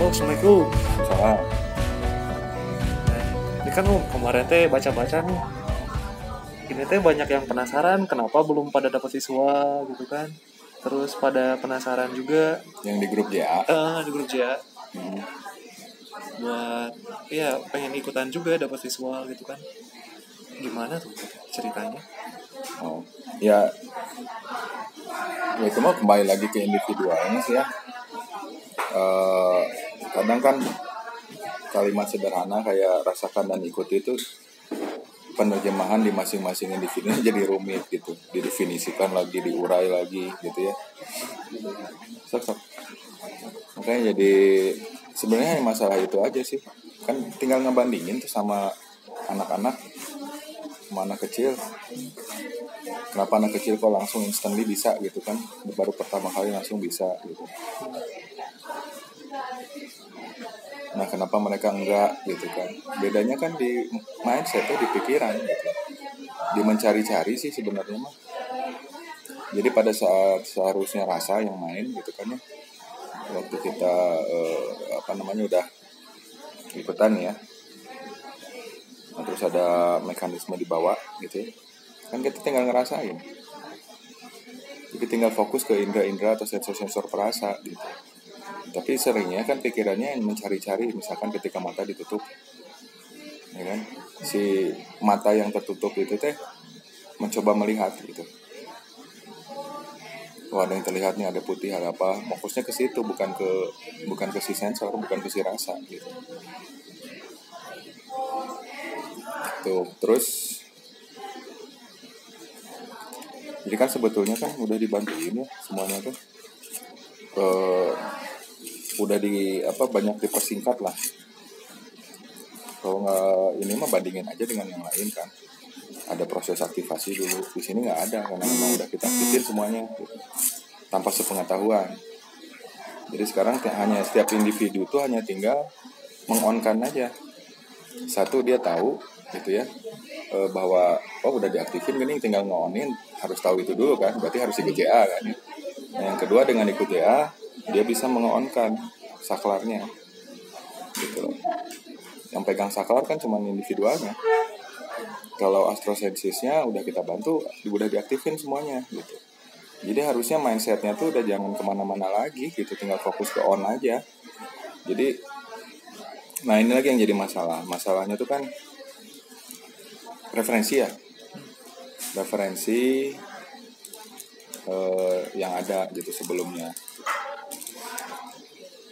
Oh, Assalamualaikum. Salah. Nah, ini kan kemarin teh baca-baca nih. Ini teh banyak yang penasaran kenapa belum pada dapat siswa gitu kan. Terus pada penasaran juga Yang di grup JA. di grup JA Hmm. buat ya pengen ikutan juga dapat siswa gitu kan. Gimana tuh ceritanya? Oh. Ya itu mah kembali lagi ke individualnya sih ya. Kadang kan kalimat sederhana kayak rasakan dan ikuti itu penerjemahan di masing-masing individunya jadi rumit gitu, didefinisikan lagi, diurai lagi gitu ya. Sok. Makanya jadi sebenarnya masalah itu aja sih, kan tinggal ngebandingin tuh sama anak-anak, sama anak kecil. Kenapa anak kecil kok langsung instantly bisa gitu kan, baru pertama kali langsung bisa gitu. Nah kenapa mereka enggak gitu kan, bedanya kan di mindsetnya, di pikiran gitu, di mencari-cari sih sebenarnya mah. Jadi pada saat seharusnya rasa yang main gitu kan ya, waktu kita udah ikutan ya, nah, terus ada mekanisme di bawah gitu ya, kan kita tinggal ngerasain, jadi tinggal fokus ke indera-indera atau sensor-sensor perasa gitu. Tapi seringnya kan pikirannya yang mencari-cari, misalkan ketika mata ditutup, ya kan, si mata yang tertutup itu teh mencoba melihat gitu. Oh, ada yang terlihat nih, ada putih, ada apa, fokusnya ke situ, bukan ke si sensor, bukan ke si rasa gitu. Tuh, terus jadi kan sebetulnya kan udah dibantuin ya semuanya tuh. Udah banyak dipersingkat lah. Kalau nggak ini mah bandingin aja dengan yang lain kan. Ada proses aktivasi dulu. Di sini nggak ada karena memang udah kita aktifin semuanya gitu, tanpa sepengetahuan. Jadi sekarang hanya setiap individu tuh hanya tinggal mengonkan aja. Satu, dia tahu gitu ya, bahwa udah diaktifin gini, tinggal ngonin, harus tahu itu dulu kan, berarti harus ikut JA kan ya. Nah, yang kedua, dengan ikut JA dia bisa mengonkan saklarnya gitu. Yang pegang saklar kan cuma individualnya. Kalau astrosensisnya udah kita bantu, udah diaktifin semuanya gitu. Jadi harusnya mindsetnya tuh udah jangan kemana-mana lagi gitu, tinggal fokus ke on aja. Jadi, nah ini lagi yang jadi masalah. Masalahnya tuh kan referensi ya, referensi yang ada gitu sebelumnya.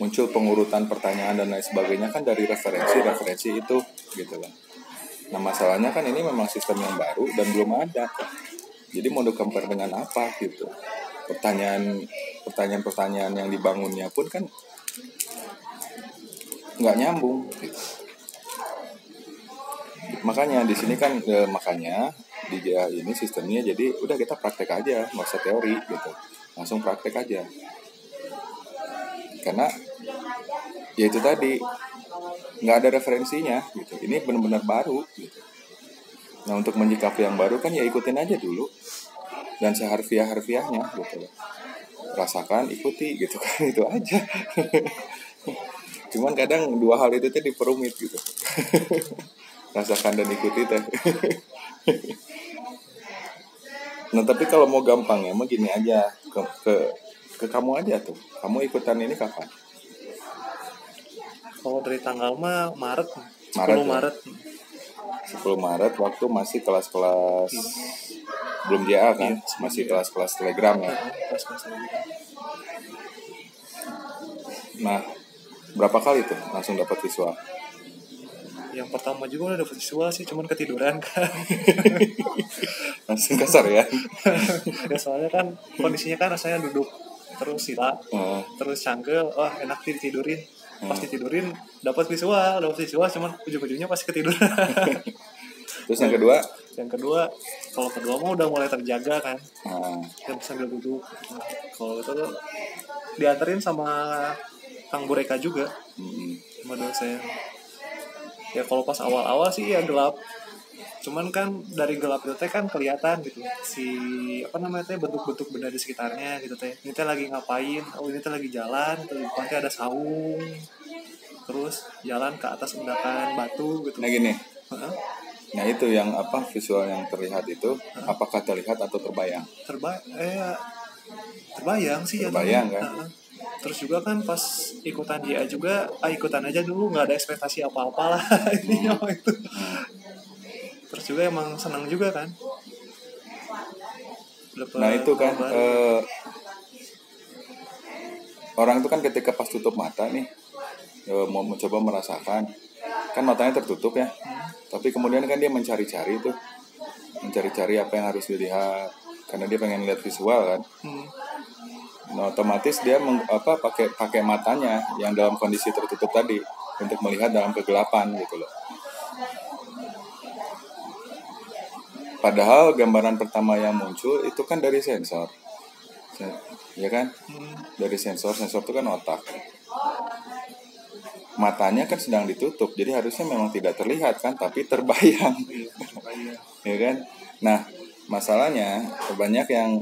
Muncul pengurutan pertanyaan dan lain sebagainya kan dari referensi itu gitu lah. Nah masalahnya kan ini memang sistem yang baru dan belum ada. Jadi mau di-compare dengan apa gitu. Pertanyaan yang dibangunnya pun kan nggak nyambung gitu. Makanya di sini kan makanya di JA ini sistemnya jadi udah kita praktek aja, nggak usah teori gitu, langsung praktek aja. Karena ya itu tadi, nggak ada referensinya gitu. Ini benar-benar baru gitu. Nah untuk menyikapi yang baru kan ya ikutin aja dulu dan seharfiah-harfiahnya gitu. Rasakan, ikuti gitu kan, itu aja. Cuman kadang dua hal itu tuh diperumit gitu. Rasakan dan ikuti teh. Nah tapi kalau mau gampang ya, mau gini aja, ke kamu aja tuh. Kamu ikutan ini kapan? Kalau dari tanggal mah Maret 10 Maret ya? Maret. 10 Maret waktu masih kelas-kelas belum JA kan? Masih kelas-kelas Telegram ya. Kelas-kelas lagi. Nah, berapa kali tuh langsung dapat siswa? Yang pertama juga udah dapet siswa sih, cuman ketiduran kan. Langsung kasar ya. Ya soalnya kan kondisinya kan rasanya duduk terus sila, terus cangkel, wah enak ditidurin. Pas ditidurin dapat siswa cuman ujung-ujungnya pasti ketiduran. Terus yang kedua? Yang kedua, kalau kedua mah udah mulai terjaga kan. Yang sambil duduk. Kalau itu tuh dianterin sama Kang Bureka juga, sama dosen. Ya kalau pas awal-awal sih ya gelap. Cuman kan dari gelap itu teh kan kelihatan gitu si bentuk-bentuk benda di sekitarnya gitu teh. Ini teh lagi ngapain? Oh ini teh lagi jalan, gitu. Nanti ada saung. terus jalan ke atas endakan batu gitu. Nah gini, Heeh. nah itu yang apa visual yang terlihat itu, apakah terlihat atau terbayang? Terbayang sih Terbayang jatuhnya. kan? Heeh. Terus juga kan pas ikutan dia juga, ikutan aja dulu, nggak ada ekspektasi apa-apa lah intinya mah itu. Terus juga emang senang juga kan. Nah itu kan hal baru. orang itu kan ketika pas tutup mata nih mau mencoba merasakan, kan matanya tertutup ya, tapi kemudian kan dia mencari-cari tuh, mencari-cari apa yang harus dilihat karena dia pengen lihat visual kan. Nah, otomatis dia pakai matanya yang dalam kondisi tertutup tadi untuk melihat dalam kegelapan gitu loh. Padahal gambaran pertama yang muncul itu kan dari sensor, ya kan? Dari sensor itu kan otak. Matanya kan sedang ditutup, jadi harusnya memang tidak terlihat kan, tapi terbayang, ya kan? Nah, masalahnya banyak yang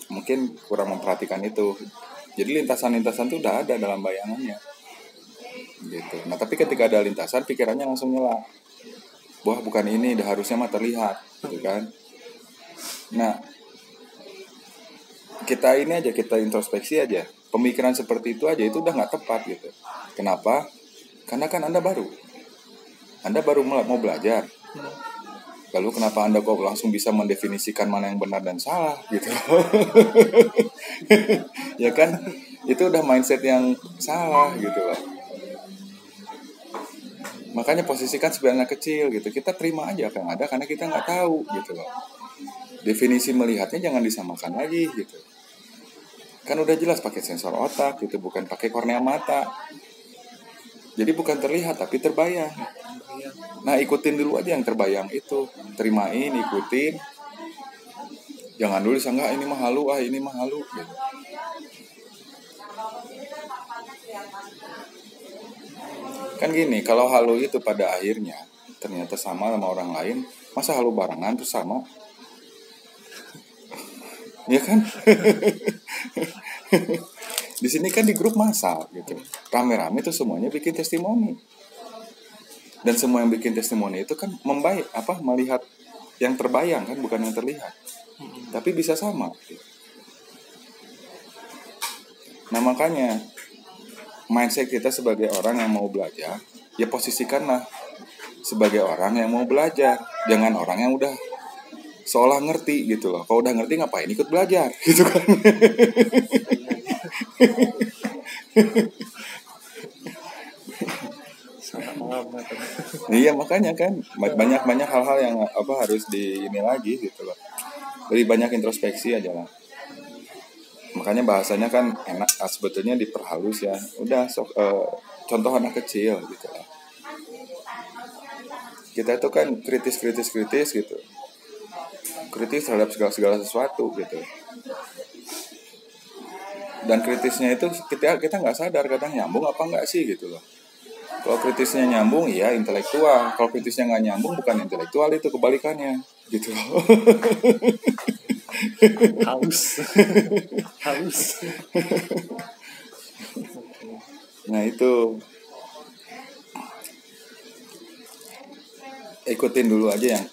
mungkin kurang memperhatikan itu. Jadi lintasan-lintasan itu udah ada dalam bayangannya, gitu. Nah, tapi ketika ada lintasan, pikirannya langsung nyela. Wah, bukan ini, harusnya mah terlihat, gitu kan? Nah, kita introspeksi aja. Pemikiran seperti itu aja itu udah nggak tepat gitu. Kenapa? Karena kan Anda baru mau belajar. Lalu kenapa Anda kok langsung bisa mendefinisikan mana yang benar dan salah gitu? Ya kan? Itu udah mindset yang salah gitu loh. Makanya posisikan sebagai anak kecil gitu. Kita terima aja apa yang ada karena kita nggak tahu gitu loh. Definisi melihatnya jangan disamakan lagi gitu. Kan udah jelas pakai sensor otak gitu, bukan pakai kornea mata. Jadi bukan terlihat tapi terbayang. Nah, ikutin dulu aja yang terbayang itu. Terimain, ikutin. Jangan dulu sangka ini mah halu, ini mah halu gitu. Kan gini, kalau halu itu pada akhirnya ternyata sama orang lain, masa halu barengan tuh sama? Ya kan? Di sini kan di grup massal gitu. Rame-rame tuh semuanya bikin testimoni. Dan semua yang bikin testimoni itu kan melihat yang terbayang kan, bukan yang terlihat. Tapi bisa sama. Nah, makanya mindset kita sebagai orang yang mau belajar, ya posisikanlah sebagai orang yang mau belajar, jangan orang yang udah seolah ngerti gitu loh. Kalau udah ngerti ngapain ikut belajar gitu kan. Iya, makanya kan banyak hal-hal yang harus ini lagi gitu loh. Lebih banyak introspeksi aja lah. Makanya bahasanya kan enak, sebetulnya diperhalus ya. Udah contoh anak kecil gitu lah. Kita itu kan kritis gitu. Kritis terhadap segala sesuatu gitu. Dan kritisnya itu kita nggak sadar kadang nyambung apa nggak sih gitu loh. Kalau kritisnya nyambung, ya intelektual. Kalau kritisnya nggak nyambung, bukan intelektual, itu kebalikannya gitu loh. Halus. Nah itu ikutin dulu aja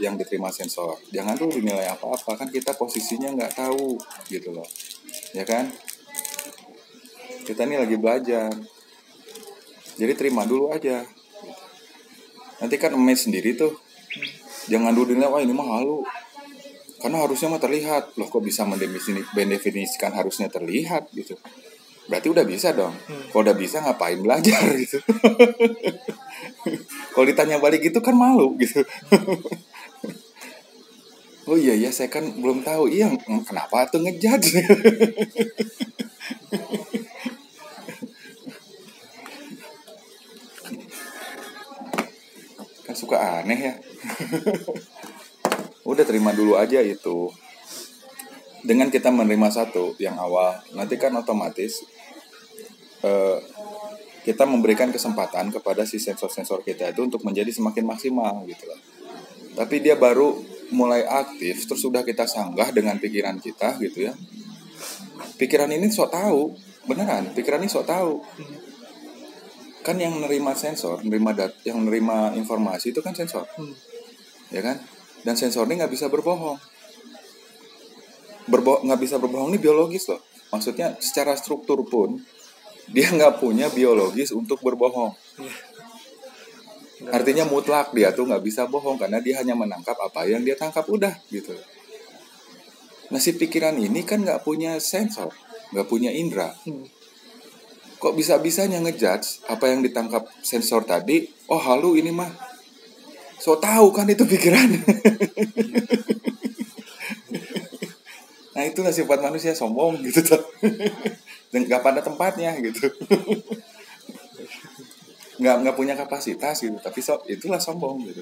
yang diterima sensor. Jangan tuh dinilai apa-apa, kan kita posisinya nggak tahu gitu loh, ya kan? Kita ini lagi belajar, jadi terima dulu aja. Nanti kan emes sendiri tuh. Jangan dulu dinilai, wah ini mah halu. Karena harusnya mah terlihat. Loh, kok bisa mendefinisikan harusnya terlihat gitu? Berarti udah bisa dong. Kalau udah bisa ngapain belajar gitu? Kalau ditanya balik gitu kan malu gitu. Oh iya ya, saya kan belum tahu. Iya, kenapa tuh ngejudge? Kan suka aneh ya. Udah terima dulu aja itu. Dengan kita menerima satu yang awal, nanti kan otomatis kita memberikan kesempatan kepada si sensor-sensor kita itu untuk menjadi semakin maksimal gitu loh. Tapi dia baru mulai aktif, terus sudah kita sanggah dengan pikiran kita gitu ya. Pikiran ini sok tahu, beneran. Pikiran ini sok tahu. Kan yang nerima sensor, yang nerima informasi itu kan sensor, ya kan? Dan sensor ini nggak bisa berbohong. Nggak bisa berbohong ini biologis loh. Maksudnya secara struktur pun dia nggak punya biologis untuk berbohong. Artinya mutlak dia tuh nggak bisa bohong karena dia hanya menangkap apa yang dia tangkap udah gitu. Nah si pikiran ini kan nggak punya sensor, nggak punya indera. Kok bisa-bisanya ngejudge apa yang ditangkap sensor tadi? Oh halu ini mah. So tahu kan itu pikiran. Nah itulah sifat manusia sombong gitu tuh. Dan nggak pada tempatnya gitu. Nggak punya kapasitas gitu. Tapi itulah sombong gitu.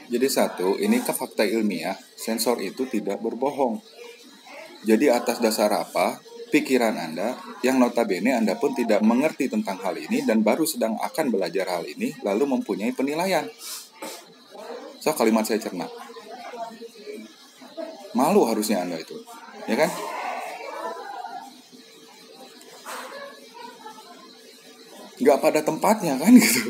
Jadi satu, ini ke fakta ilmiah, sensor itu tidak berbohong. Jadi atas dasar apa pikiran Anda yang notabene Anda pun tidak mengerti tentang hal ini dan baru sedang akan belajar hal ini lalu mempunyai penilaian. So kalimat saya cerna. Malu harusnya Anda itu. Ya kan? Nggak pada tempatnya kan gitu.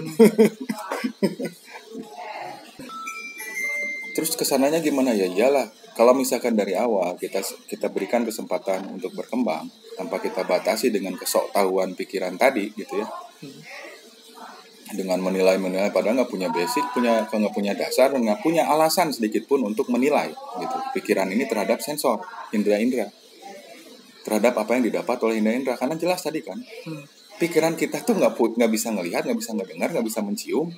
Terus kesananya gimana ya? Iyalah. Kalau misalkan dari awal kita berikan kesempatan untuk berkembang tanpa kita batasi dengan kesoktahuan pikiran tadi gitu ya, dengan menilai padahal nggak punya basic, nggak punya dasar, nggak punya alasan sedikit pun untuk menilai gitu pikiran ini terhadap sensor indera-indera, terhadap apa yang didapat oleh indera-indera. Karena jelas tadi kan pikiran kita tuh nggak bisa ngelihat, nggak bisa ngedengar, nggak bisa mencium,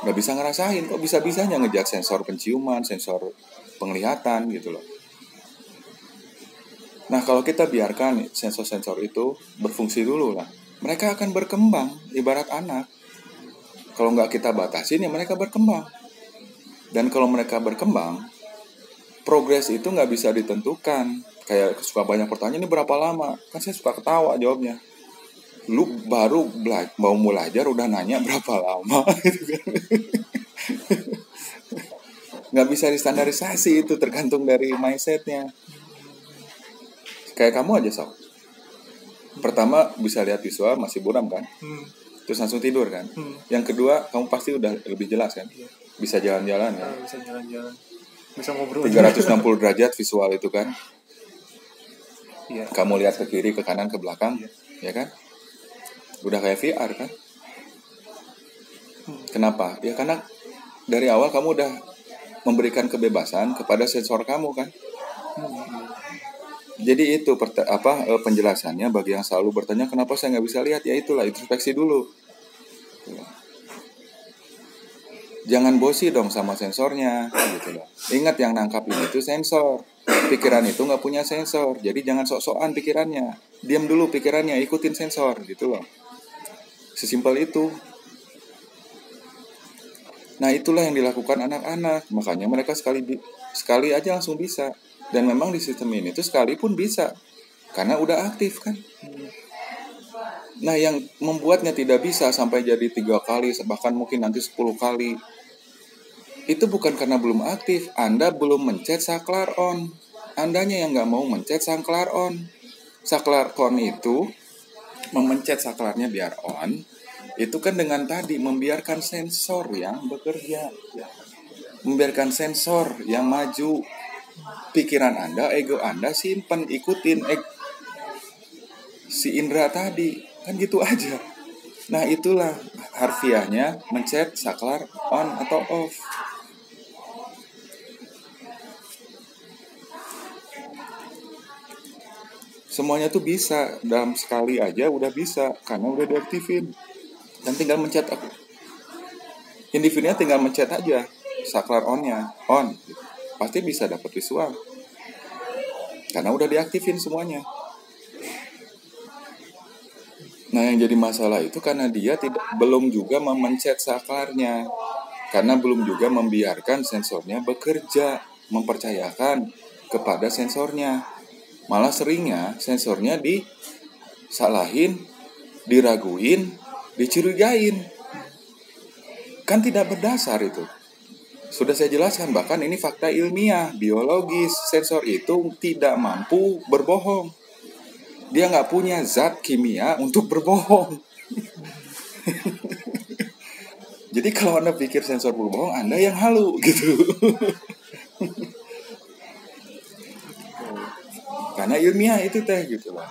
nggak bisa ngerasain. Kok bisa-bisanya ngejat sensor penciuman, sensor penglihatan gitu loh. Nah kalau kita biarkan sensor-sensor itu berfungsi dulu lah, mereka akan berkembang ibarat anak. Kalau nggak kita batasin ya mereka berkembang. Dan kalau mereka berkembang, progres itu nggak bisa ditentukan. Kayak suka banyak pertanyaan, ini berapa lama? Kan saya suka ketawa jawabnya. Lu baru mau belajar udah nanya berapa lama gitu kan. Nggak bisa distandarisasi, itu tergantung dari mindsetnya. Kayak kamu aja Sob, pertama bisa lihat visual masih buram kan, terus langsung tidur kan. Yang kedua kamu pasti udah lebih jelas kan, bisa jalan-jalan kan, bisa jalan-jalan, bisa ngobrol 360 derajat visual itu kan. Iya. Kamu lihat ke kiri, ke kanan, ke belakang, ya kan, udah kayak VR kan. Kenapa? Ya karena dari awal kamu udah memberikan kebebasan kepada sensor kamu kan. Jadi itu penjelasannya bagi yang selalu bertanya kenapa saya nggak bisa lihat, ya itulah introspeksi dulu. Jangan bosi dong sama sensornya gitu loh. Ingat yang nangkap ini itu sensor. Pikiran itu nggak punya sensor. Jadi jangan sok-sokan pikirannya. Diam dulu pikirannya, ikutin sensor gitu loh. Sesimpel itu. Nah itulah yang dilakukan anak-anak. Makanya mereka sekali aja langsung bisa. Dan memang di sistem ini tuh sekalipun bisa. Karena udah aktif kan. Nah yang membuatnya tidak bisa sampai jadi 3 kali, bahkan mungkin nanti 10 kali, itu bukan karena belum aktif. Anda belum mencet saklar on. Andanya yang gak mau mencet saklar on. Saklar on itu memencet saklarnya biar on. Itu kan dengan tadi membiarkan sensor yang bekerja, membiarkan sensor yang maju. Pikiran Anda, ego Anda simpen, ikutin si indera tadi, kan gitu aja. Nah itulah harfiahnya mencet saklar on atau off. Semuanya tuh bisa, dalam sekali aja udah bisa, karena udah diaktifin. Dan tinggal mencet aku. Individunya tinggal mencet aja saklar onnya, on. Pasti bisa dapat visual. Karena udah diaktifin semuanya. Nah yang jadi masalah itu karena dia belum juga memencet saklarnya. Karena belum juga membiarkan sensornya bekerja, mempercayakan kepada sensornya. Malah seringnya sensornya disalahin, diraguin, dicurigain. Kan tidak berdasar itu. Sudah saya jelaskan, bahkan ini fakta ilmiah, biologis. Sensor itu tidak mampu berbohong. Dia nggak punya zat kimia untuk berbohong. Jadi kalau Anda pikir sensor berbohong, Anda yang halu gitu. Karena ilmiah itu teh gitu loh.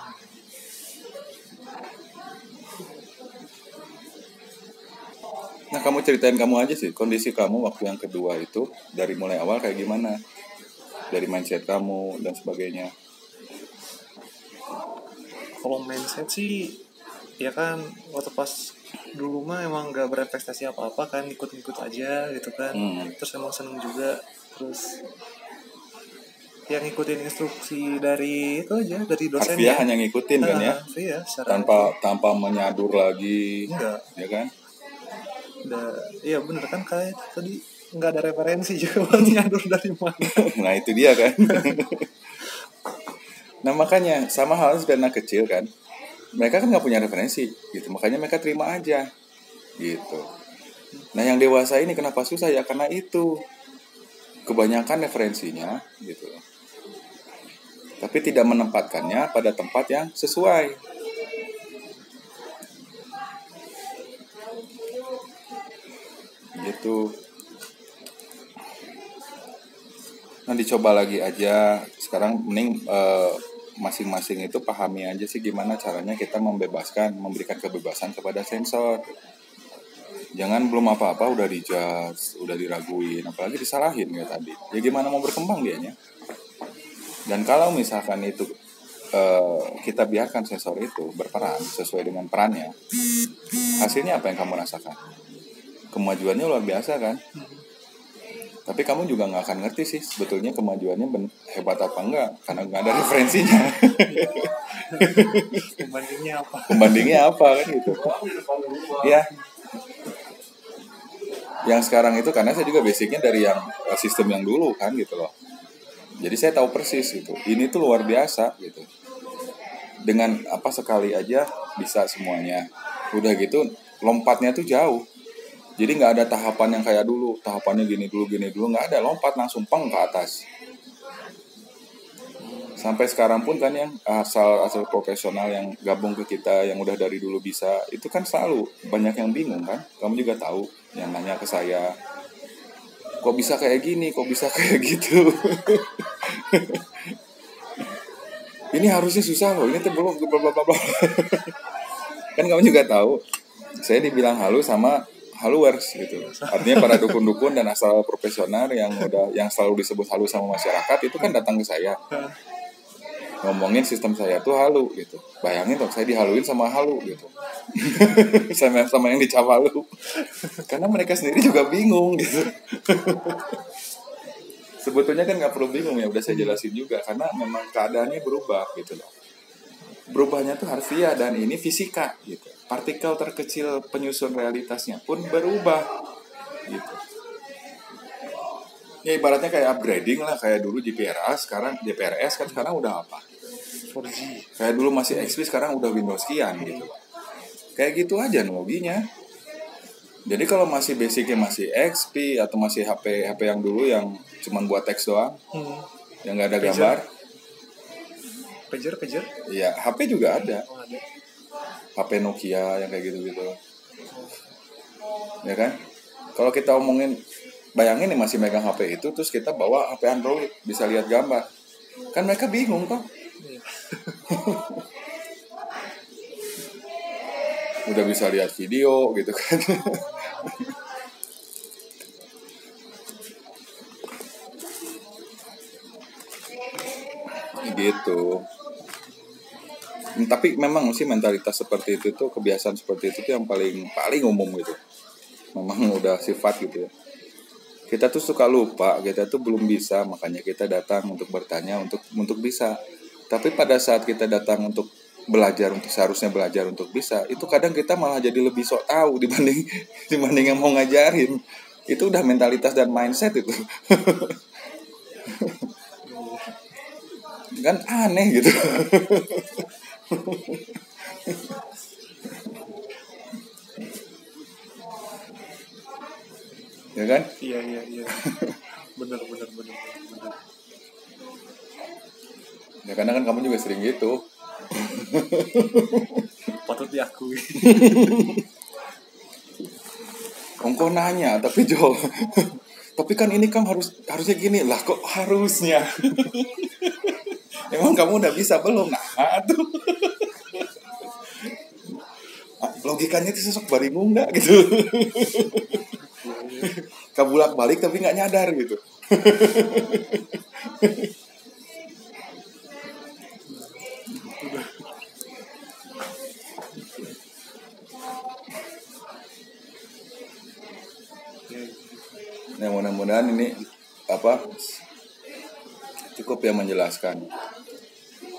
Nah, kamu ceritain kamu aja sih kondisi kamu waktu yang kedua itu dari mulai awal kayak gimana, dari mindset kamu dan sebagainya. Kalau mindset sih ya kan waktu pas dulu mah emang gak berprestasi apa-apa kan, ikut-ikut aja gitu kan. Terus emang seneng juga, terus yang ngikutin instruksi dari itu aja, dari dosen. Harfiah hanya ngikutin kan ya, iya, tanpa menyadur lagi. Enggak. Ya kan? Iya bener kan, kayak tadi nggak ada referensi juga buat nyadur dari mana. Nah itu dia kan. Nah makanya sama halnya seperti anak kecil kan, mereka kan nggak punya referensi gitu, makanya mereka terima aja gitu. Nah yang dewasa ini kenapa susah ya, karena itu kebanyakan referensinya gitu, tapi tidak menempatkannya pada tempat yang sesuai gitu. Nah dicoba lagi aja sekarang, mending masing-masing itu pahami aja sih gimana caranya kita memberikan kebebasan kepada sensor. Jangan belum apa-apa udah dijudge, udah diraguin, apalagi disalahin ya tadi. Ya gimana mau berkembang dianya. Dan kalau misalkan itu kita biarkan sensor itu berperan sesuai dengan perannya, hasilnya apa yang kamu rasakan? Kemajuannya luar biasa kan? Tapi kamu juga nggak akan ngerti sih sebetulnya kemajuannya hebat apa enggak, karena nggak ada referensinya. Pembandingnya apa kan gitu. Ya. Yang sekarang itu karena saya juga basicnya dari yang sistem yang dulu kan gitu loh. Jadi saya tahu persis gitu. Ini tuh luar biasa gitu. Dengan apa sekali aja bisa semuanya. Udah gitu lompatnya tuh jauh. Jadi nggak ada tahapan yang kayak dulu, tahapannya gini dulu, nggak ada, lompat langsung peng ke atas. Sampai sekarang pun kan yang asal profesional yang gabung ke kita, yang udah dari dulu bisa, itu kan selalu banyak yang bingung kan. Kamu juga tahu, yang nanya ke saya, kok bisa kayak gini, kok bisa kayak gitu. Ini harusnya susah loh, ini tuh belum bla bla bla. Kan kamu juga tahu, saya dibilang halu sama haluers gitu. Artinya para dukun-dukun dan asal profesional yang selalu disebut halu sama masyarakat itu kan datang ke saya. Ngomongin sistem saya tuh halu gitu. Bayangin dong saya dihaluin sama halu gitu. sama yang dicap halu. Karena mereka sendiri juga bingung gitu. Sebetulnya kan nggak perlu bingung ya, udah saya jelasin juga karena memang keadaannya berubah gitu loh. Berubahnya tuh harfiah dan ini fisika gitu. Partikel terkecil penyusun realitasnya pun berubah gitu. Ya ibaratnya kayak upgrading lah, kayak dulu GPRS sekarang GPRS kan sekarang udah apa? 4G. Kayak dulu masih XP sekarang udah Windows sekian gitu. Kayak gitu aja analoginya. Jadi kalau masih basicnya masih XP atau masih HP yang dulu yang cuman buat teks doang, yang nggak ada gambar. Pager. Iya, HP juga ada. Oh, ada. HP Nokia yang kayak gitu-gitu. Ya kan? Kalau kita omongin, bayangin nih masih megang HP itu, terus kita bawa HP Android, bisa lihat gambar. Kan mereka bingung kok. Udah bisa lihat video gitu kan. Gitu. Tapi memang sih mentalitas seperti itu tuh, kebiasaan seperti itu tuh yang paling umum gitu. Memang udah sifat gitu ya. Kita tuh suka lupa, kita tuh belum bisa, makanya kita datang untuk bertanya untuk bisa. Tapi pada saat kita datang untuk belajar, untuk seharusnya belajar untuk bisa, itu kadang kita malah jadi lebih sok tahu dibanding yang mau ngajarin. Itu udah mentalitas dan mindset itu. Kan aneh gitu. Ya kan? Iya. Bener. Ya karena kan kamu juga sering gitu. Patut diakui. Engkau nanya, tapi Jo, tapi kan ini kan harusnya gini lah, kok harusnya? Emang kamu udah bisa belum? Nah, tuh. Logikanya itu sosok baringung nggak gitu. Kabulak balik tapi nggak nyadar gitu. Nah, mudah-mudahan ini cukup ya menjelaskan.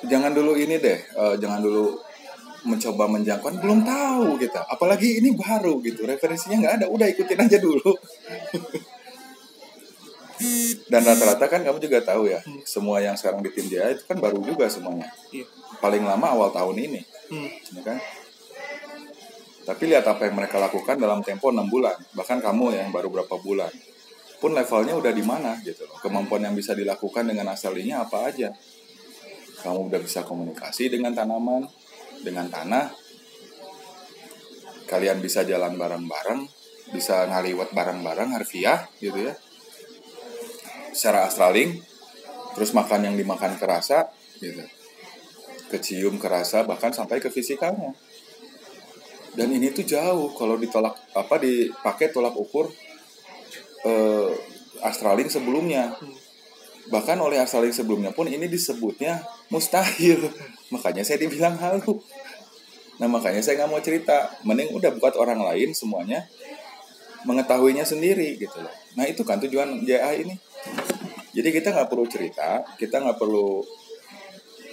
Jangan dulu ini deh, jangan dulu mencoba menjangkau, belum tahu kita. Apalagi ini baru gitu, referensinya nggak ada, udah ikutin aja dulu. Dan rata-rata kan kamu juga tahu ya, semua yang sekarang di tim dia itu kan baru juga semuanya. Paling lama awal tahun ini, ya kan? Tapi lihat apa yang mereka lakukan dalam tempo 6 bulan, bahkan kamu yang baru berapa bulan. Pun levelnya udah di mana gitu loh. Kemampuan yang bisa dilakukan dengan asalinya apa aja. Kamu udah bisa komunikasi dengan tanaman, dengan tanah. Kalian bisa jalan bareng-bareng, bisa ngaliwat bareng-bareng harfiah gitu ya. Secara astraling, terus makan yang dimakan kerasa gitu. Kecium kerasa bahkan sampai ke fisikalnya. Dan ini tuh jauh kalau dipakai tolak ukur astraling sebelumnya. Bahkan oleh astraling sebelumnya pun ini disebutnya mustahil. Makanya saya dibilang halu. Nah makanya saya nggak mau cerita. Mending udah buat orang lain semuanya mengetahuinya sendiri gitu loh. Nah itu kan tujuan JA ini. Jadi kita nggak perlu cerita, kita nggak perlu.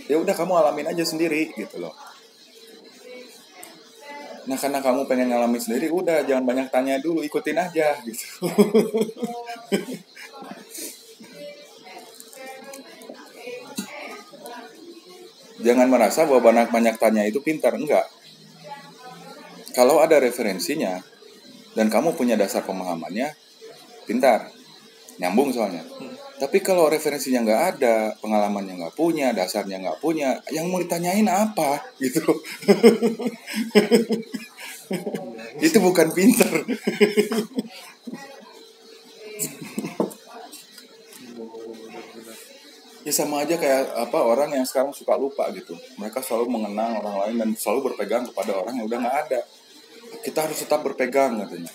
Ya udah kamu alamin aja sendiri gitu loh. Nah karena kamu pengen ngalamin sendiri, udah jangan banyak tanya dulu, ikutin aja gitu. Jangan merasa bahwa banyak tanya itu pintar, enggak. Kalau ada referensinya dan kamu punya dasar pemahamannya, pintar, nyambung soalnya. Tapi kalau referensinya nggak ada, pengalamannya nggak punya, dasarnya nggak punya, yang mau ditanyain apa gitu. Itu bukan pintar. Ya sama aja kayak orang yang sekarang suka lupa gitu. Mereka selalu mengenang orang lain dan selalu berpegang kepada orang yang udah nggak ada. Kita harus tetap berpegang katanya.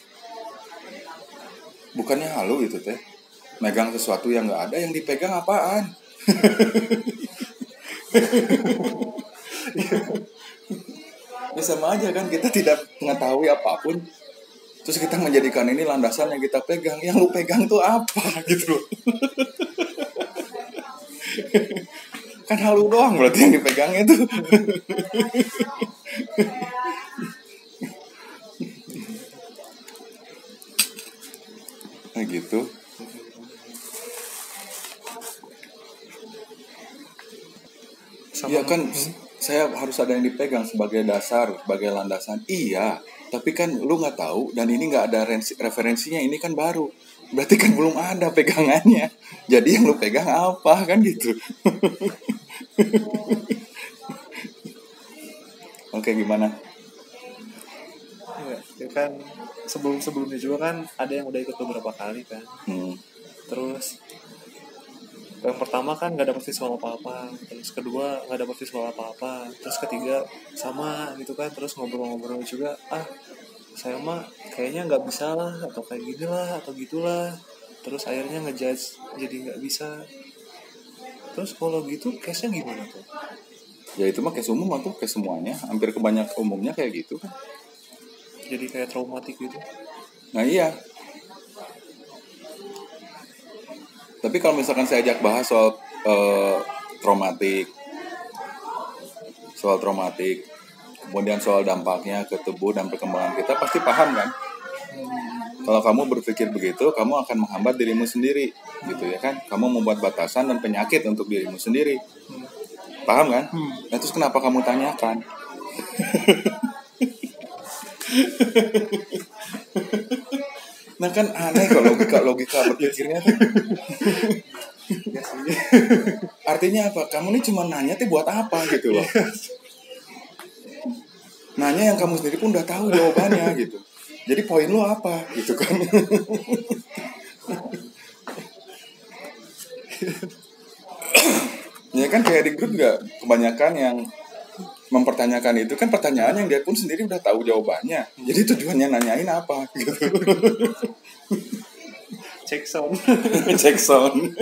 Bukannya halu gitu teh. Megang sesuatu yang nggak ada, yang dipegang apaan? Ya sama aja kan, kita tidak mengetahui apapun. Terus kita menjadikan ini landasan yang kita pegang. Yang lu pegang tuh apa gitu. Kan halu doang berarti yang dipegangnya tuh. Nah gitu. Iya kan, saya harus ada yang dipegang sebagai dasar, sebagai landasan. Iya, tapi kan lu nggak tahu dan ini nggak ada referensinya, ini kan baru. Berarti kan belum ada pegangannya. Jadi yang lu pegang apa kan gitu. Oke, gimana? Ya kan sebelumnya juga kan ada yang udah ikut beberapa kali kan. Terus yang pertama kan nggak dapet visual apa-apa, terus kedua nggak dapet visual apa-apa, terus ketiga sama gitu kan, terus ngobrol-ngobrol juga, saya mah kayaknya nggak bisa lah, atau kayak gini lah, atau gitulah, terus akhirnya ngejudge jadi nggak bisa. Terus kalau gitu case-nya gimana tuh? Ya itu mah case umum atau case semuanya, hampir kebanyak umumnya kayak gitu kan. Jadi kayak traumatik gitu. Nah iya. Tapi kalau misalkan saya ajak bahas soal traumatik, kemudian soal dampaknya ke tubuh dan perkembangan kita, pasti paham kan? Kalau kamu berpikir begitu, kamu akan menghambat dirimu sendiri, gitu ya kan? Kamu membuat batasan dan penyakit untuk dirimu sendiri. Paham kan? Nah, terus kenapa kamu tanyakan? Nah kan aneh kalau logika berpikirnya tuh. Artinya apa? Kamu ini cuma nanya tuh buat apa gitu loh. nanya yang kamu sendiri pun udah tahu jawabannya gitu. Jadi poin lu apa gitu kan. Ya kan kayak di grup juga kebanyakan yang mempertanyakan itu kan pertanyaan yang dia pun sendiri udah tahu jawabannya. Jadi tujuannya nanyain apa gitu. Cek sound. Cek sound.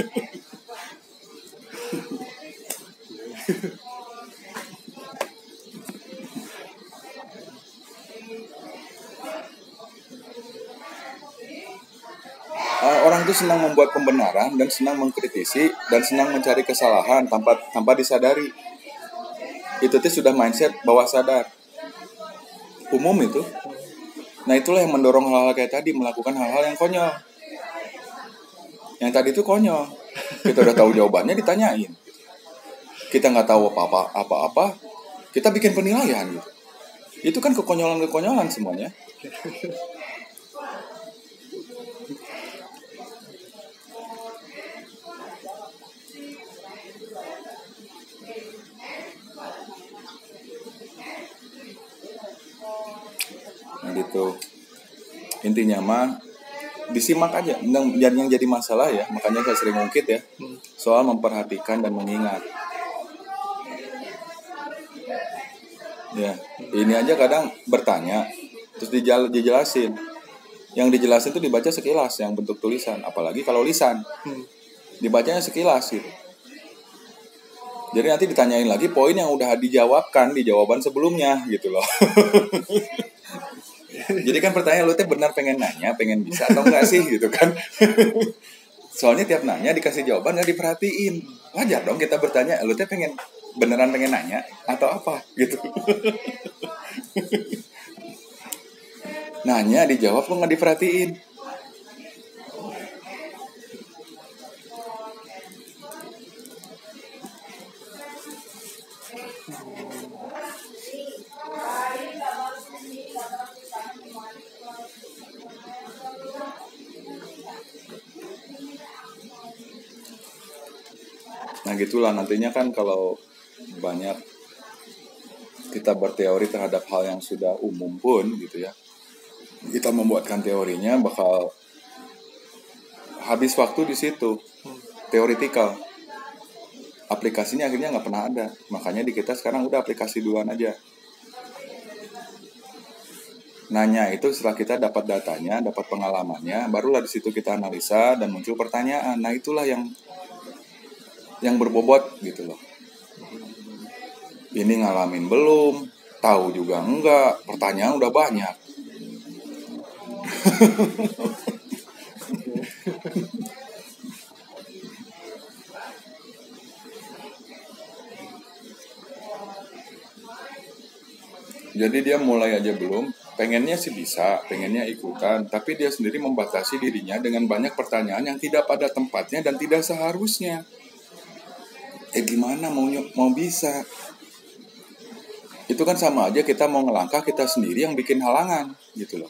Orang itu senang membuat pembenaran dan senang mengkritisi dan senang mencari kesalahan tanpa disadari. Itu tuh sudah mindset bawah sadar. Umum itu. Nah itulah yang mendorong hal-hal kayak tadi, melakukan hal-hal yang konyol. Yang tadi itu konyol. Kita udah tahu jawabannya ditanyain. Kita nggak tahu apa-apa, kita bikin penilaian gitu. Itu kan kekonyolan semuanya. Nah gitu. Intinya mah disimak aja. Yang jadi masalah ya, makanya saya sering ngungkit ya, soal memperhatikan dan mengingat. Ya, ini aja kadang bertanya, terus dijelasin. Yang dijelasin itu dibaca sekilas, yang bentuk tulisan. Apalagi kalau lisan, dibacanya sekilas gitu. Jadi nanti ditanyain lagi poin yang udah dijawabkan di jawaban sebelumnya gitu loh. Jadi kan pertanyaan lu teh benar pengen nanya, pengen bisa atau enggak sih gitu kan. Soalnya tiap nanya dikasih jawaban nggak diperhatiin. Wajar dong kita bertanya, lu teh beneran pengen nanya atau apa gitu. Nanya dijawab kok nggak diperhatiin. Nah gitulah nantinya kan kalau banyak kita berteori terhadap hal yang sudah umum pun gitu ya, kita membuatkan teorinya bakal habis waktu di situ, teoretikal. Aplikasinya akhirnya nggak pernah ada. Makanya di kita sekarang udah aplikasi duluan aja. Nanya itu setelah kita dapat datanya, dapat pengalamannya, barulah di situ kita analisa dan muncul pertanyaan. Nah itulah yang berbobot gitu loh. Ini ngalamin belum, tahu juga enggak, pertanyaan udah banyak. Jadi dia mulai aja belum, pengennya sih bisa, pengennya ikutan, tapi dia sendiri membatasi dirinya dengan banyak pertanyaan yang tidak pada tempatnya dan tidak seharusnya. Gimana mau bisa? Itu kan sama aja kita mau ngelangkah, kita sendiri yang bikin halangan gitu loh.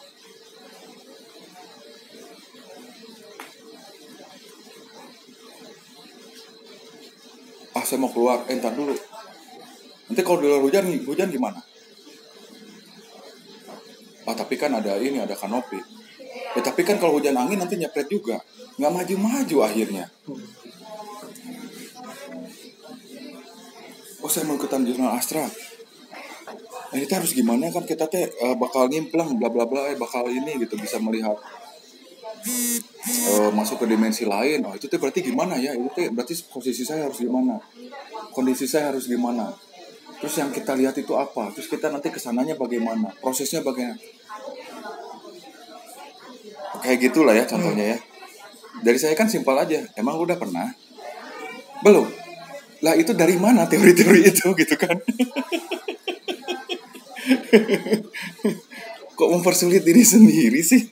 Saya mau keluar, entar dulu. Nanti kalau di luar hujan gimana? Tapi kan ada kanopi. Tapi kan kalau hujan angin nanti nyepret juga. Nggak maju-maju akhirnya. Saya mau ikutan jurnal Astra. Ini harus gimana kan kita bakal ngimplang bla bla bla, bakal ini gitu, bisa melihat masuk ke dimensi lain. Itu berarti gimana ya? Itu berarti posisi saya harus gimana? Kondisi saya harus gimana? Terus yang kita lihat itu apa? Terus kita nanti kesananya bagaimana? Prosesnya bagaimana? Kayak gitulah ya contohnya ya. Dari saya kan simpel aja. Emang udah pernah? Belum. Lah itu dari mana teori-teori itu gitu kan? Kok mempersulit diri sendiri sih?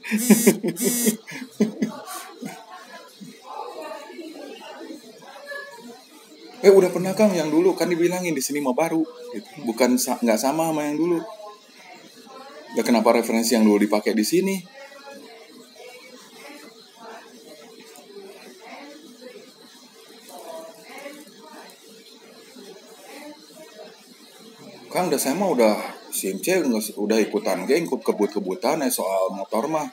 Udah pernah Kang yang dulu kan dibilangin di sini mah baru gitu. Bukan nggak sama yang dulu. Ya kenapa referensi yang dulu dipakai di sini? Kang saya mah udah SIM C udah ikutan ge ikut kebut-kebutan soal motor mah.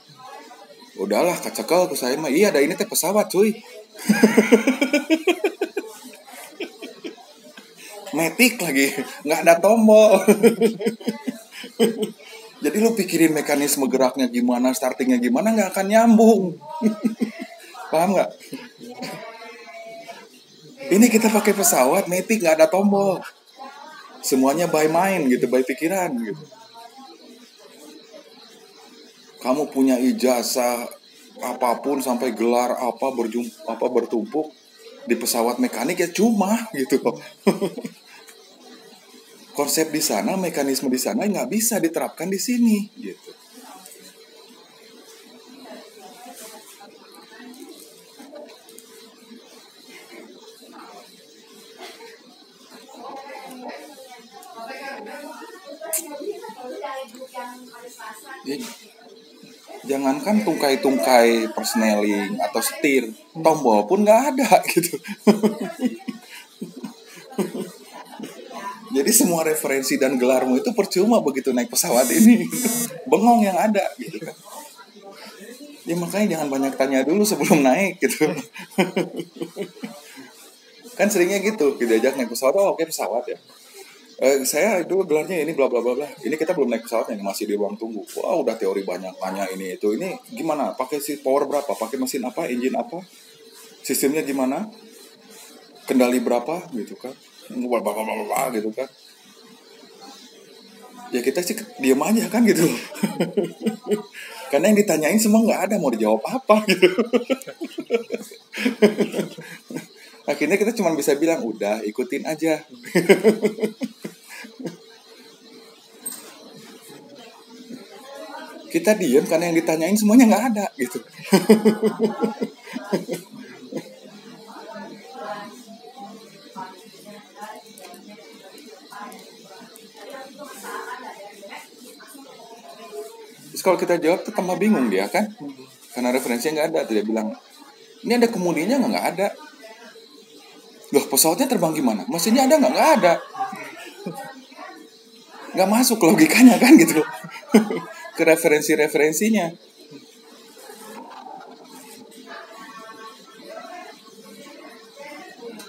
Udahlah kacekel ke saya mah. Iya, ada ini teh pesawat cuy. Matic lagi, nggak ada tombol. Jadi lu pikirin mekanisme geraknya gimana, startingnya gimana, nggak akan nyambung. Paham nggak? Ini kita pakai pesawat, Matic nggak ada tombol. Semuanya by mind gitu, by pikiran gitu. Kamu punya ijazah apapun sampai gelar apa bertumpuk di pesawat mekanik ya cuma gitu. Konsep di sana, mekanisme di sana nggak bisa diterapkan di sini gitu. Ya, jangankan tungkai-tungkai persneling atau setir, tombol pun nggak ada gitu. Jadi semua referensi dan gelarmu itu percuma begitu naik pesawat ini. Bengong yang ada gitu kan. Ya makanya jangan banyak tanya dulu sebelum naik gitu. Kan seringnya gitu, diajak naik pesawat, oh oke pesawat ya. Saya dulu gelarnya ini bla bla bla bla. Ini kita belum naik pesawatnya, masih di ruang tunggu. Wah udah teori banyak, tanya ini itu. Ini gimana? Pakai power berapa? Pakai mesin apa? Engine apa? Sistemnya gimana? Kendali berapa? Gitu kan? Bla bla bla bla gitu kan? Ya kita sih diam aja kan gitu. Karena yang ditanyain semua nggak ada, mau dijawab apa gitu. Akhirnya kita cuma bisa bilang udah ikutin aja. Kita diem karena yang ditanyain semuanya nggak ada gitu. Terus kalau kita jawab tuh tambah bingung dia kan, karena referensinya nggak ada. Dia bilang ini ada kemudiannya nggak ada. Loh pesawatnya terbang gimana? Mesinnya ada nggak? Nggak ada. Nggak masuk logikanya kan gitu. Ke referensinya.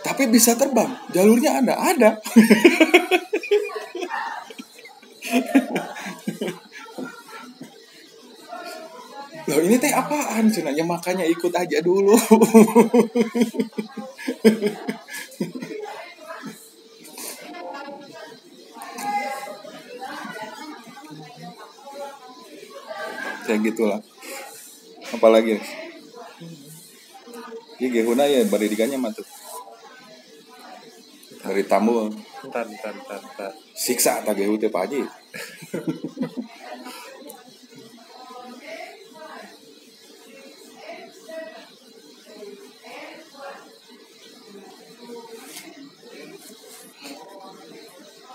Tapi bisa terbang, jalurnya ada. Loh ini teh apaan cenanya, makanya ikut aja dulu. Kayak gitulah. Apalagi ya gehuna ya baridikannya mah tuh. Dari tamu. Entar. Siksa tak gehu teh Pak Haji.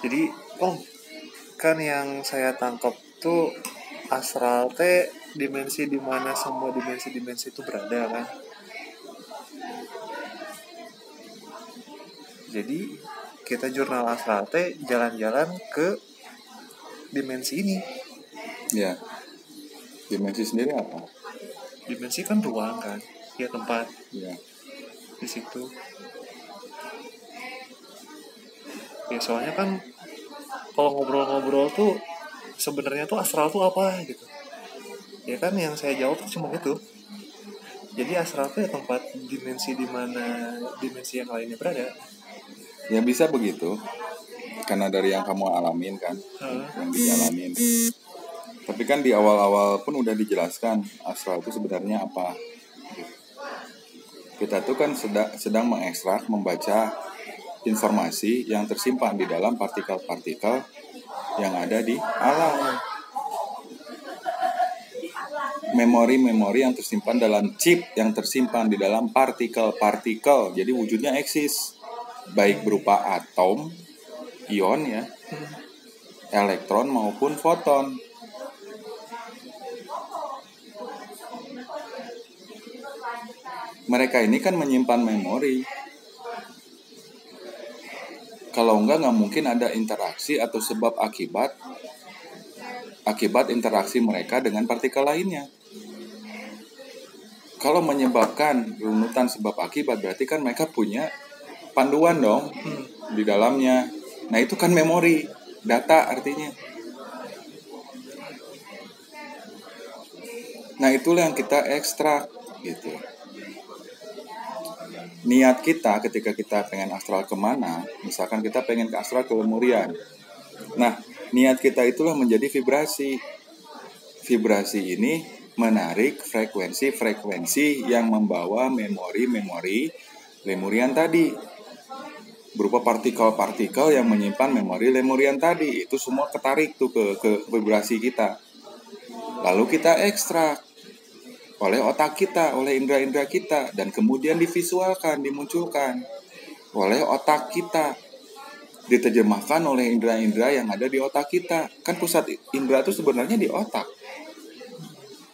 Jadi kan yang saya tangkap tuh astral teh dimensi di mana semua dimensi itu berada kan. Jadi kita jurnal astral teh jalan-jalan ke dimensi ini. Ya. Dimensi sendiri apa? Dimensi kan ruang kan, ya tempat. Ya. Di situ. Ya soalnya kan kalau ngobrol-ngobrol tuh sebenarnya tuh astral tuh apa gitu. Ya kan yang saya jawab tuh cuma itu. Jadi astral tuh ya tempat dimensi di mana dimensi yang lainnya berada. Ya bisa begitu. Karena dari yang kamu alamin kan, yang dijalanin. Tapi kan di awal-awal pun udah dijelaskan astral itu sebenarnya apa. Kita tuh kan sedang mengekstrak, membaca informasi yang tersimpan di dalam partikel-partikel yang ada di alam. Memori-memori yang tersimpan dalam chip yang tersimpan di dalam partikel-partikel. Jadi wujudnya eksis. Baik berupa atom, ion ya, elektron maupun foton. Mereka ini kan menyimpan memori. Kalau nggak mungkin ada interaksi atau sebab akibat akibat interaksi mereka dengan partikel lainnya. Kalau menyebabkan runutan sebab akibat, berarti kan mereka punya panduan dong di dalamnya. Nah itu kan memori, data artinya. Nah itulah yang kita ekstrak gitu. Niat kita ketika kita pengen astral kemana, misalkan kita pengen ke astral ke Lemurian. Nah niat kita itulah menjadi vibrasi. Vibrasi ini menarik frekuensi-frekuensi yang membawa memori-memori Lemurian tadi. Berupa partikel-partikel yang menyimpan memori Lemurian tadi. Itu semua ketarik tuh ke vibrasi kita. Lalu kita ekstrak oleh otak kita, oleh indera-indera kita, dan kemudian divisualkan, dimunculkan oleh otak kita, diterjemahkan oleh indera-indera yang ada di otak kita. Kan pusat indera itu sebenarnya di otak,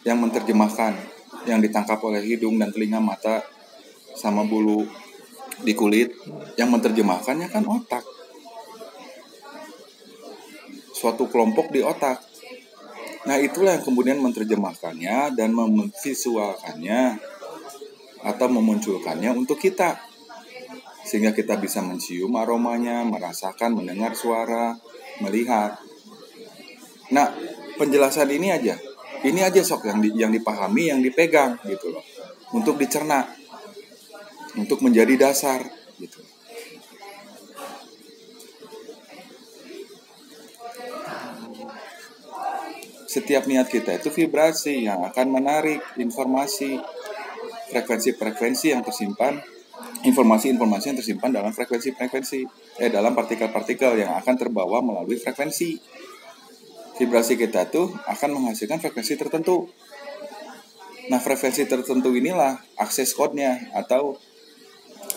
yang menerjemahkan, yang ditangkap oleh hidung dan telinga, mata, sama bulu di kulit, yang menerjemahkannya kan otak. Suatu kelompok di otak. Nah itulah yang kemudian menerjemahkannya dan memvisualkannya atau memunculkannya untuk kita. Sehingga kita bisa mencium aromanya, merasakan, mendengar suara, melihat. Nah penjelasan ini aja sok yang dipahami, yang dipegang gitu loh. Untuk dicerna, untuk menjadi dasar gitu. Setiap niat kita itu vibrasi yang akan menarik informasi, frekuensi-frekuensi yang tersimpan, informasi-informasi yang tersimpan dalam dalam partikel-partikel yang akan terbawa melalui frekuensi. Vibrasi kita tuh akan menghasilkan frekuensi tertentu. Nah, frekuensi tertentu inilah akses code-nya atau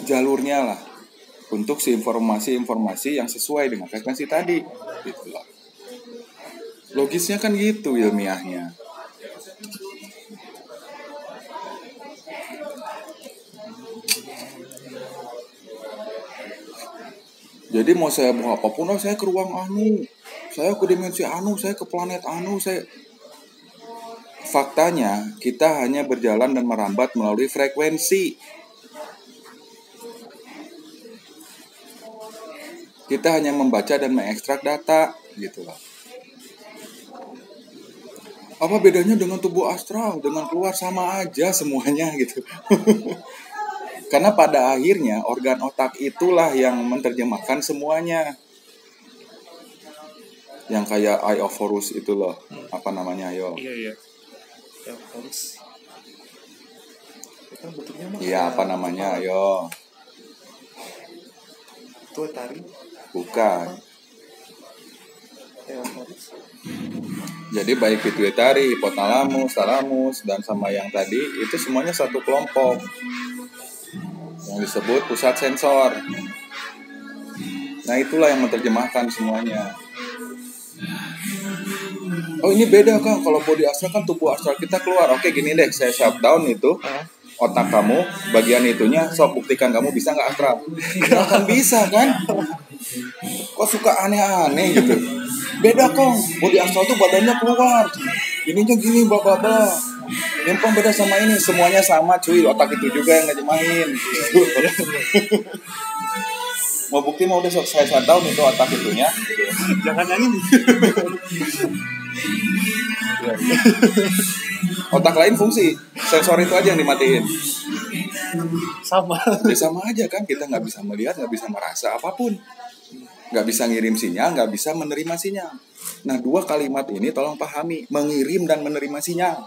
jalurnya lah untuk si informasi-informasi yang sesuai dengan frekuensi tadi, gitu loh. Logisnya kan gitu ilmiahnya. Jadi mau saya mau apapun, saya ke ruang anu, saya ke dimensi anu, saya ke planet anu, faktanya kita hanya berjalan dan merambat melalui frekuensi. Kita hanya membaca dan mengekstrak data, gitu loh. Apa bedanya dengan tubuh astral, dengan keluar sama aja semuanya gitu. Karena pada akhirnya organ otak itulah yang menerjemahkan semuanya. Yang kayak Eye of Horus itu loh, apa namanya yo? Iya. Eye of Horus. Itu bentuknya mah. Iya, apa namanya yo? Itu tari. Bukan. Eye of Horus. Jadi baik pituitari, hipotalamus, talamus, dan sama yang tadi itu semuanya satu kelompok yang disebut pusat sensor. Nah itulah yang menerjemahkan semuanya. Oh ini beda Kang, kalau body astral kan tubuh astral kita keluar. Oke gini deh, saya shutdown itu otak kamu, bagian itunya, sok buktikan kamu bisa nggak astral. Nggak akan bisa kan? Kok suka aneh-aneh gitu. Beda Kong, body astral tuh badannya keluar, ininya gini bla. Yang beda sama ini, semuanya sama cuy, otak itu juga yang ngejemahin. Mau bukti mau udah saya shutdown itu otak itunya. Jangan nyanyi. Otak lain fungsi, sensor itu aja yang dimatiin. Sama. Ya sama aja kan, kita nggak bisa melihat, nggak bisa merasa apapun. Nggak bisa ngirim sinyal, nggak bisa menerima sinyal. Nah 2 kalimat ini tolong pahami, mengirim dan menerima sinyal.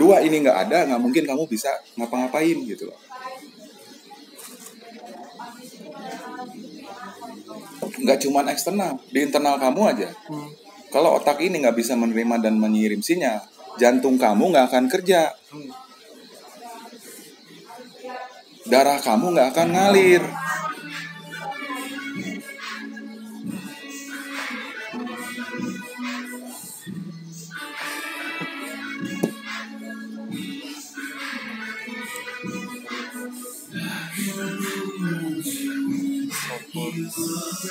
2 ini nggak ada, nggak mungkin kamu bisa ngapa-ngapain gitu loh. Nggak cuma eksternal, di internal kamu aja. Kalau otak ini nggak bisa menerima dan mengirim sinyal, jantung kamu nggak akan kerja. Darah kamu nggak akan ngalir.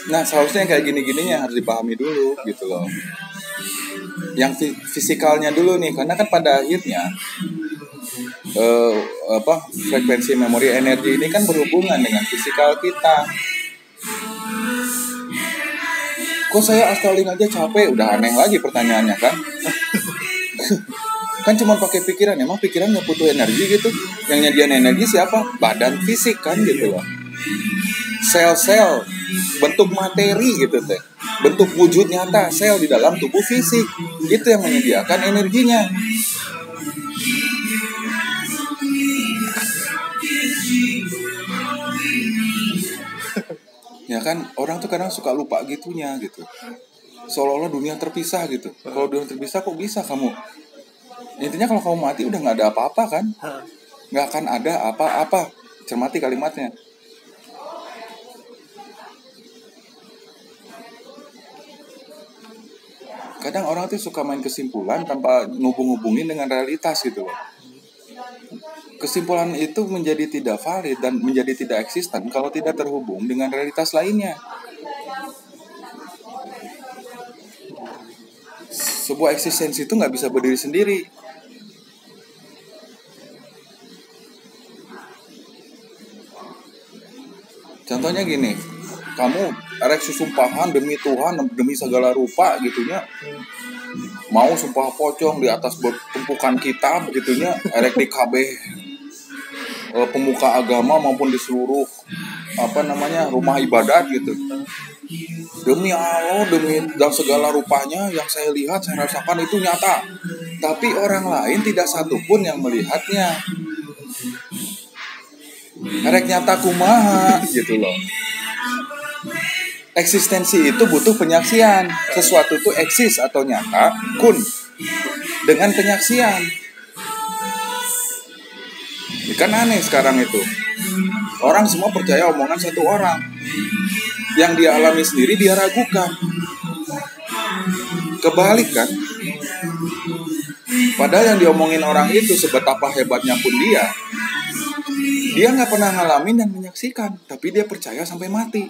Nah seharusnya yang kayak gini-gininya harus dipahami dulu gitu loh. Yang fisikalnya dulu nih, karena kan pada akhirnya frekuensi memori energi ini kan berhubungan dengan fisikal kita. Kok saya astralin aja capek, udah aneh lagi pertanyaannya kan. Kan cuma pakai pikiran, emang pikiran nggak butuh energi gitu? Yang nyediain energi siapa? Badan fisik kan gitu loh. Sel-sel bentuk materi gitu teh, bentuk wujud nyata sel di dalam tubuh fisik itu yang menyediakan energinya. Ya kan, orang tuh kadang suka lupa gitunya gitu. Seolah-olah dunia terpisah gitu. Kalau dunia terpisah kok bisa kamu? Intinya kalau kamu mati udah nggak ada apa-apa kan? Nggak akan ada apa-apa. Cermati kalimatnya. Kadang orang tuh suka main kesimpulan tanpa ngubung-ngubungin dengan realitas gitu loh. Kesimpulan itu menjadi tidak valid dan menjadi tidak eksisten kalau tidak terhubung dengan realitas lainnya. Sebuah eksistensi itu nggak bisa berdiri sendiri. Contohnya gini, kamu erek susumpahan demi Tuhan, demi segala rupa gitunya, mau sumpah pocong di atas tumpukan kitab gitunya, erek di KB pemuka agama maupun di seluruh rumah ibadat gitu. Demi Allah, demi dan segala rupanya yang saya lihat, saya rasakan itu nyata. Tapi orang lain tidak satupun yang melihatnya. Erek nyata kumaha gitu loh. Eksistensi itu butuh penyaksian. Sesuatu itu eksis atau nyata kun dengan penyaksian. Kan aneh sekarang itu. Orang semua percaya omongan satu orang. Yang dia alami sendiri dia ragukan. Kebalik kan? Padahal yang diomongin orang itu sebetapa hebatnya pun dia nggak pernah ngalamin dan menyaksikan, tapi dia percaya sampai mati.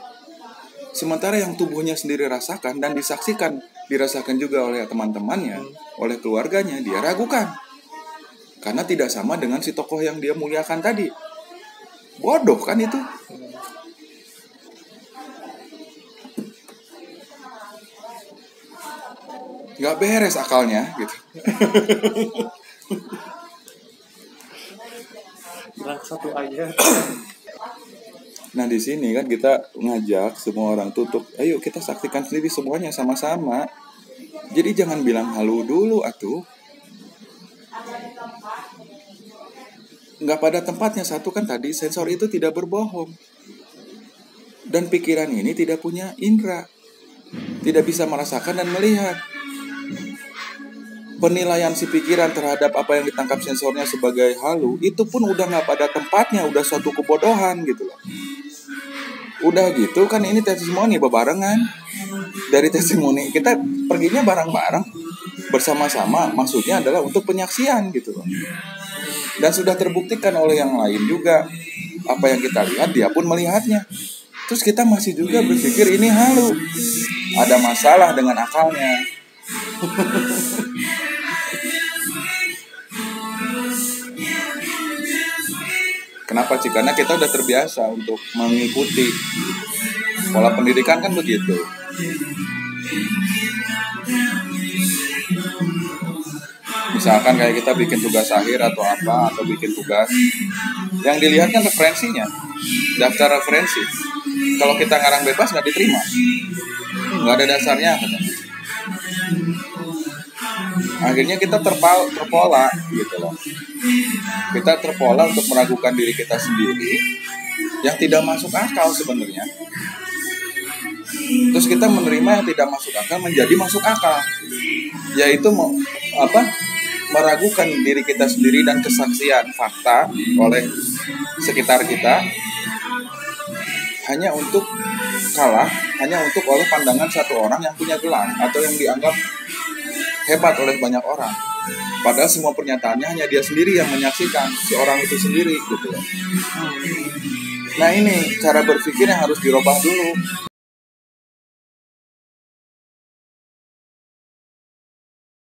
Sementara yang tubuhnya sendiri rasakan dan dirasakan juga oleh teman-temannya, oleh keluarganya, dia ragukan. Karena tidak sama dengan si tokoh yang dia muliakan tadi. Bodoh kan itu? Gak beres akalnya gitu. Hilang satu ayat. Nah di sini kan kita ngajak semua orang tutup, ayo kita saksikan sendiri semuanya sama-sama. Jadi jangan bilang halu dulu atuh. Nggak pada tempatnya. Satu kan tadi sensor itu tidak berbohong. Dan pikiran ini tidak punya indera. Tidak bisa merasakan dan melihat. Penilaian si pikiran terhadap apa yang ditangkap sensornya sebagai halu, itu pun udah nggak pada tempatnya. Udah suatu kebodohan gitu loh. Udah gitu kan ini testimoni bebarengan. Dari testimoni kita perginya bareng-bareng bersama-sama. Maksudnya adalah untuk penyaksian gitu loh. Dan sudah terbuktikan oleh yang lain juga. Apa yang kita lihat dia pun melihatnya. Terus kita masih juga berpikir ini halu. Ada masalah dengan akalnya. Kenapa sih? Karena kita udah terbiasa untuk mengikuti pola pendidikan kan begitu. Misalkan kayak kita bikin tugas akhir atau apa, atau bikin tugas, yang dilihat kan referensinya, daftar referensi. Kalau kita ngarang bebas nggak diterima, nggak ada dasarnya. Akhirnya kita terpola gitu loh. Kita terpola untuk meragukan diri kita sendiri yang tidak masuk akal sebenarnya. Terus kita menerima yang tidak masuk akal menjadi masuk akal, yaitu meragukan diri kita sendiri dan kesaksian fakta oleh sekitar kita hanya untuk oleh pandangan satu orang yang punya gelar atau yang dianggap hebat oleh banyak orang. Padahal semua pernyataannya hanya dia sendiri yang menyaksikan, si orang itu sendiri gitu loh. Nah ini cara berpikir yang harus dirubah dulu.